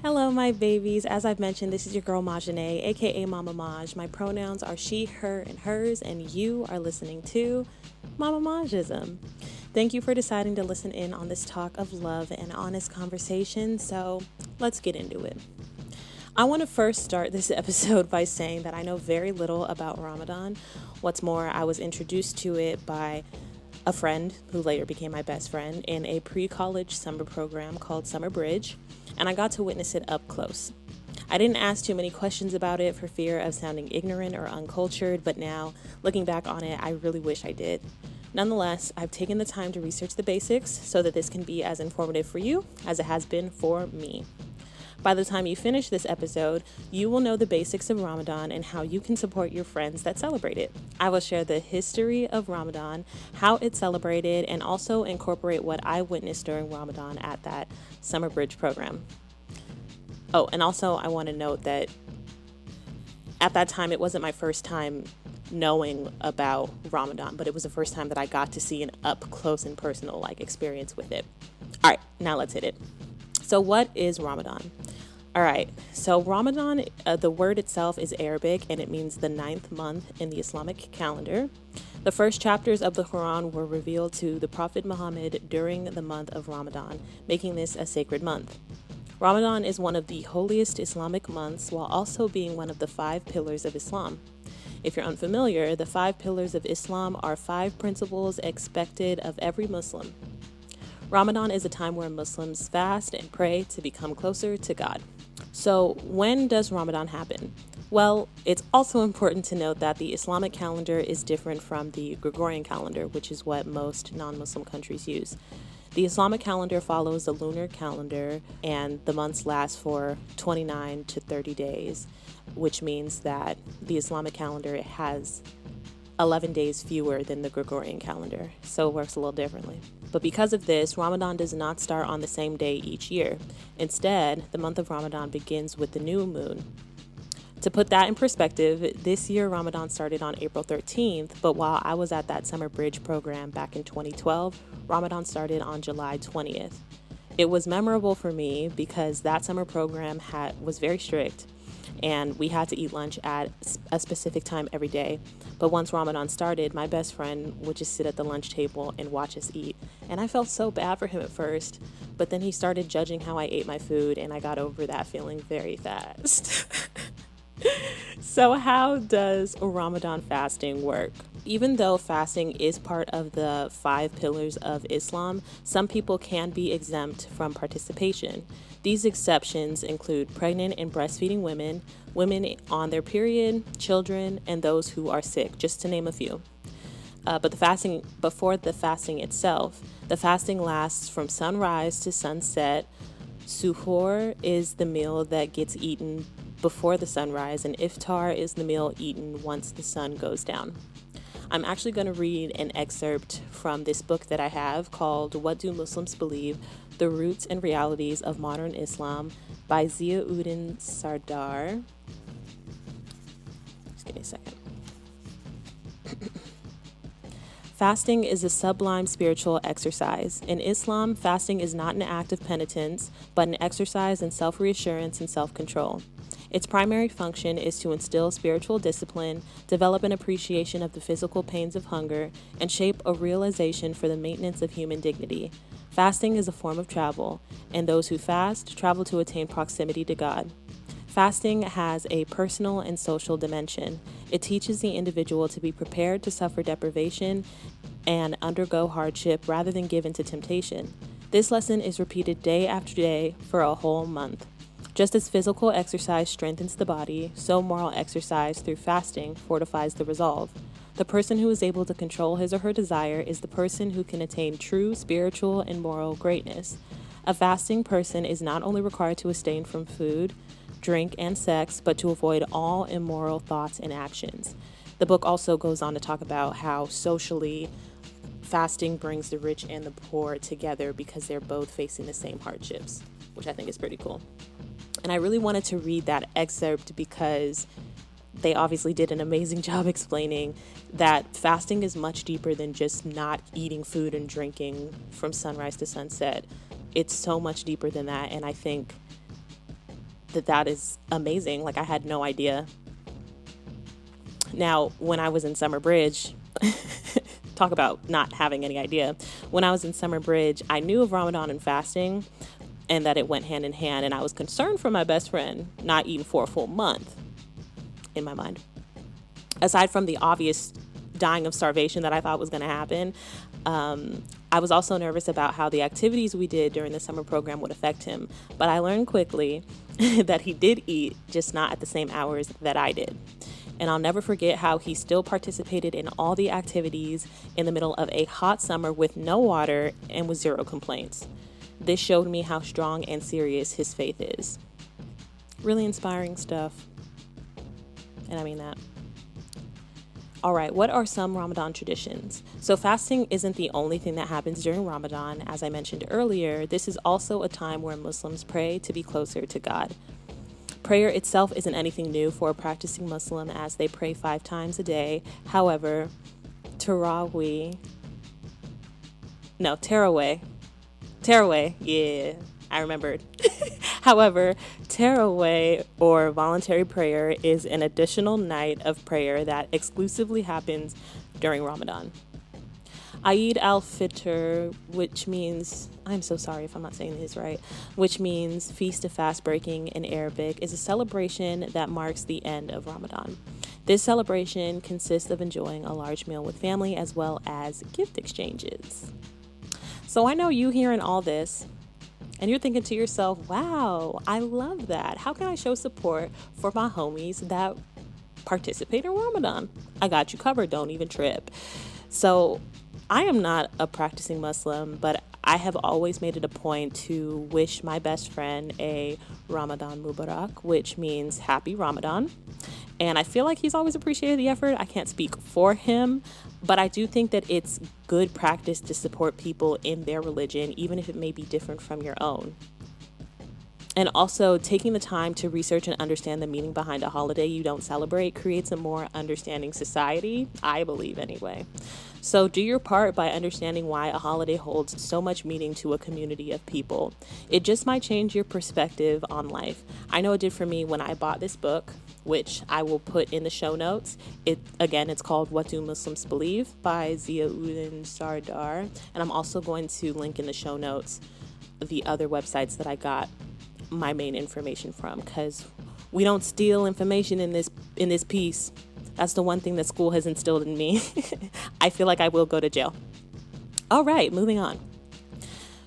Hello, my babies. As I've mentioned, this is your girl MamMaJ, aka MamMaJ. My pronouns are she, her, and hers, and you are listening to MamMaJism. Thank you for deciding to listen in on this talk of love and honest conversation. So let's get into it. I want to first start this episode by saying that I know very little about Ramadan. What's more, I was introduced to it by a friend who later became my best friend in a pre-college summer program called Summer Bridge, and I got to witness it up close. I didn't ask too many questions about it for fear of sounding ignorant or uncultured, but now, looking back on it, I really wish I did. Nonetheless, I've taken the time to research the basics so that this can be as informative for you as it has been for me. By the time you finish this episode, you will know the basics of Ramadan and how you can support your friends that celebrate it. I will share the history of Ramadan, how it's celebrated, and also incorporate what I witnessed during Ramadan at that Summer Bridge program. Oh, and also I want to note that at that time, it wasn't my first time knowing about Ramadan, but it was the first time that I got to see an up close and personal experience with it. All right, now let's hit it. So what is Ramadan? All right, so Ramadan, the word itself is Arabic and it means the 9th month in the Islamic calendar. The first chapters of the Quran were revealed to the Prophet Muhammad during the month of Ramadan, making this a sacred month. Ramadan is one of the holiest Islamic months while also being one of the 5 pillars of Islam. If you're unfamiliar, the 5 pillars of Islam are 5 principles expected of every Muslim. Ramadan is a time where Muslims fast and pray to become closer to God. So when does Ramadan happen? Well, it's also important to note that the Islamic calendar is different from the Gregorian calendar, which is what most non-Muslim countries use. The Islamic calendar follows the lunar calendar, and the months last for 29 to 30 days, which means that the Islamic calendar has 11 days fewer than the Gregorian calendar, so it works a little differently. But because of this, Ramadan does not start on the same day each year. Instead, the month of Ramadan begins with the new moon. To put that in perspective, this year Ramadan started on April 13th, but while I was at that Summer Bridge program back in 2012, Ramadan started on July 20th. It was memorable for me because that summer program was very strict, and we had to eat lunch at a specific time every day. But once Ramadan started, my best friend would just sit at the lunch table and watch us eat. And I felt so bad for him at first, but then he started judging how I ate my food, and I got over that feeling very fast. So how does Ramadan fasting work? Even though fasting is part of the 5 pillars of Islam, some people can be exempt from participation. These exceptions include pregnant and breastfeeding women, women on their period, children, and those who are sick, just to name a few. But before the fasting itself, the fasting lasts from sunrise to sunset. Suhoor is the meal that gets eaten before the sunrise, and iftar is the meal eaten once the sun goes down. I'm actually going to read an excerpt from this book that I have called What Do Muslims Believe? The Roots and Realities of Modern Islam by Ziauddin Sardar. Just give me a second. Fasting is a sublime spiritual exercise. In Islam, fasting is not an act of penitence, but an exercise in self-reassurance and self-control. Its primary function is to instill spiritual discipline, develop an appreciation of the physical pains of hunger, and shape a realization for the maintenance of human dignity. Fasting is a form of travel, and those who fast travel to attain proximity to God. Fasting has a personal and social dimension. It teaches the individual to be prepared to suffer deprivation and undergo hardship rather than give in to temptation. This lesson is repeated day after day for a whole month. Just as physical exercise strengthens the body, so moral exercise through fasting fortifies the resolve. The person who is able to control his or her desire is the person who can attain true spiritual and moral greatness. A fasting person is not only required to abstain from food, drink, and sex, but to avoid all immoral thoughts and actions. The book also goes on to talk about how socially fasting brings the rich and the poor together because they're both facing the same hardships, which I think is pretty cool. And I really wanted to read that excerpt because they obviously did an amazing job explaining that fasting is much deeper than just not eating food and drinking from sunrise to sunset. It's so much deeper than that. And I think that is amazing. Like, I had no idea. Now, when I was in Summer Bridge, talk about not having any idea. When I was in Summer Bridge, I knew of Ramadan and fasting and that it went hand in hand. And I was concerned for my best friend not eating for a full month in my mind. Aside from the obvious dying of starvation that I thought was going to happen, I was also nervous about how the activities we did during the summer program would affect him. But I learned quickly that he did eat, just not at the same hours that I did. And I'll never forget how he still participated in all the activities in the middle of a hot summer with no water and with zero complaints. This showed me how strong and serious his faith is. Really inspiring stuff. And I mean that. All right, what are some Ramadan traditions? So fasting isn't the only thing that happens during Ramadan. As I mentioned earlier, this is also a time where Muslims pray to be closer to God. Prayer itself isn't anything new for a practicing Muslim, as they pray 5 times a day. However, Tarawih, yeah, I remembered. However, Tarawih, or voluntary prayer, is an additional night of prayer that exclusively happens during Ramadan. Eid al-Fitr, which means, I'm so sorry if I'm not saying this right, which means Feast of Fast Breaking in Arabic, is a celebration that marks the end of Ramadan. This celebration consists of enjoying a large meal with family as well as gift exchanges. So I know you hearing all this, and you're thinking to yourself, wow, I love that. How can I show support for my homies that participate in Ramadan? I got you covered. Don't even trip. So I am not a practicing Muslim, but I have always made it a point to wish my best friend a Ramadan Mubarak, which means happy Ramadan. And I feel like he's always appreciated the effort. I can't speak for him, but I do think that it's good practice to support people in their religion, even if it may be different from your own. And also, taking the time to research and understand the meaning behind a holiday you don't celebrate creates a more understanding society, I believe anyway. So do your part by understanding why a holiday holds so much meaning to a community of people. It just might change your perspective on life. I know it did for me when I bought this book, which I will put in the show notes. It's called What Do Muslims Believe by Ziauddin Sardar. And I'm also going to link in the show notes the other websites that I got my main information from, because we don't steal information in this piece. That's the one thing that school has instilled in me. I feel like I will go to jail. All right, moving on.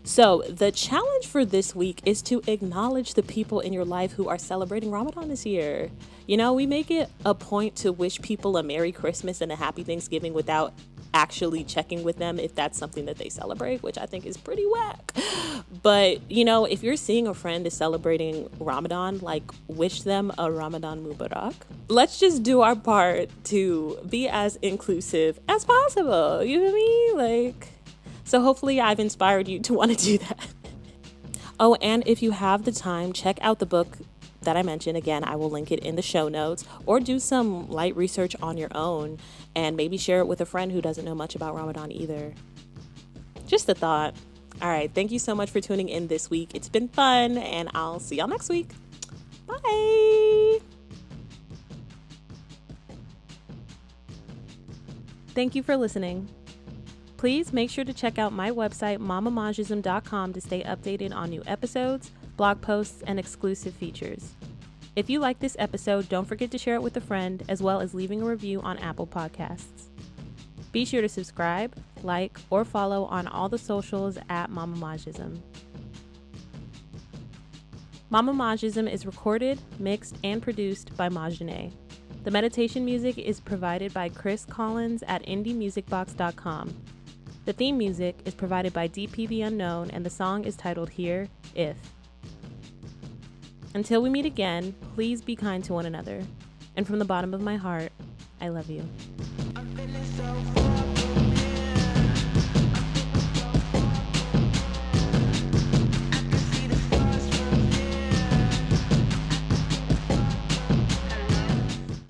So the challenge for this week is to acknowledge the people in your life who are celebrating Ramadan this year. You know, we make it a point to wish people a Merry Christmas and a Happy Thanksgiving without actually checking with them if that's something that they celebrate, which I think is pretty whack. But, you know, if you're seeing a friend is celebrating Ramadan, like, wish them a Ramadan Mubarak. Let's just do our part to be as inclusive as possible. You know what I mean? So hopefully I've inspired you to want to do that. Oh, and if you have the time, check out the book that I mentioned. Again, I will link it in the show notes, or do some light research on your own and maybe share it with a friend who doesn't know much about Ramadan either. Just a thought. All right. Thank you so much for tuning in this week. It's been fun, and I'll see y'all next week. Bye. Thank you for listening. Please make sure to check out my website, MamMaJism.com, to stay updated on new episodes, blog posts, and exclusive features. If you like this episode, don't forget to share it with a friend, as well as leaving a review on Apple Podcasts. Be sure to subscribe, like, or follow on all the socials at MamMaJism. MamMaJism is recorded, mixed, and produced by MamMaJ. The meditation music is provided by Chris Collins at indiemusicbox.com. The theme music is provided by DP The Unknown, and the song is titled Here, If. Until we meet again, please be kind to one another. And from the bottom of my heart, I love you. I'm feeling so